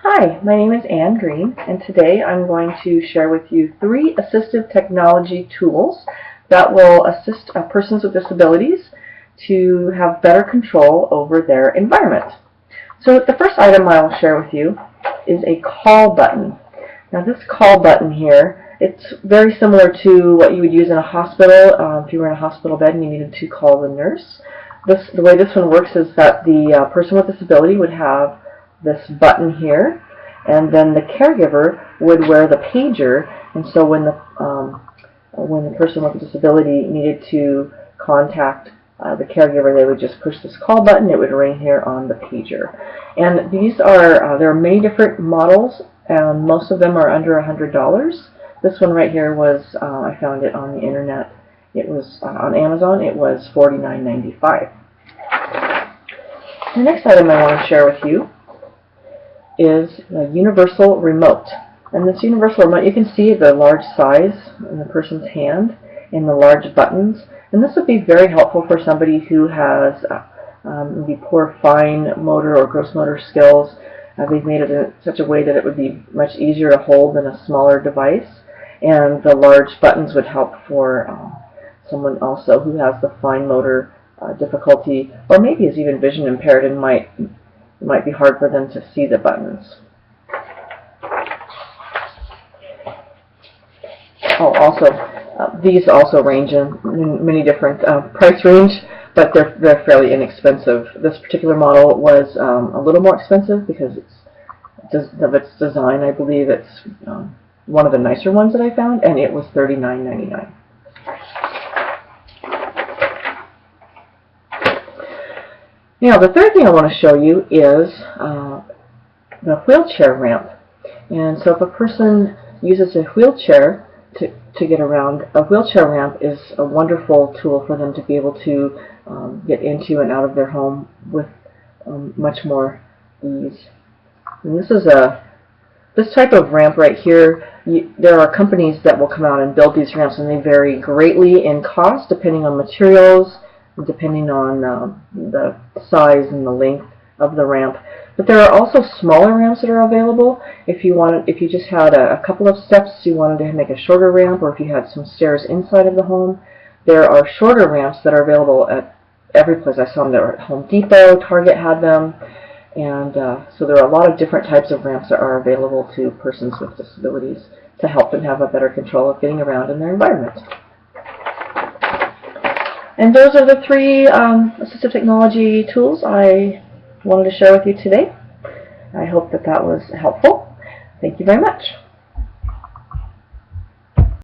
Hi, my name is Anne Green, and today I'm going to share with you 3 assistive technology tools that will assist persons with disabilities to have better control over their environment. So the first item I will share with you is a call button. Now this call button here, it's very similar to what you would use in a hospital if you were in a hospital bed and you needed to call the nurse. The way this one works is that the person with disability would have this button here, and then the caregiver would wear the pager, and so when the person with a disability needed to contact the caregiver, they would just push this call button. It would ring here on the pager. And these are there are many different models, and most of them are under $100. This one right here was I found it on the internet. It was on Amazon. It was $49.95. The next item I want to share with you is a universal remote. And this universal remote, you can see the large size in the person's hand and the large buttons. And this would be very helpful for somebody who has maybe poor fine motor or gross motor skills. They've made it in such a way that it would be much easier to hold than a smaller device. And the large buttons would help for someone also who has the fine motor difficulty, or maybe is even vision impaired and might be hard for them to see the buttons. Oh, also, these also range in many different price range, but they're fairly inexpensive. This particular model was a little more expensive because of its design. I believe it's one of the nicer ones that I found, and it was $39.99. Now, the third thing I want to show you is the wheelchair ramp. And so if a person uses a wheelchair to get around, a wheelchair ramp is a wonderful tool for them to be able to get into and out of their home with much more ease. And this type of ramp right here, there are companies that will come out and build these ramps, and they vary greatly in cost depending on materials, depending on the size and the length of the ramp. But there are also smaller ramps that are available. If you just had a couple of steps, you wanted to make a shorter ramp, or if you had some stairs inside of the home, there are shorter ramps that are available at every place. I saw them there at Home Depot, Target had them, and so there are a lot of different types of ramps that are available to persons with disabilities to help them have a better control of getting around in their environment. And those are the 3 assistive technology tools I wanted to share with you today. I hope that was helpful. Thank you very much.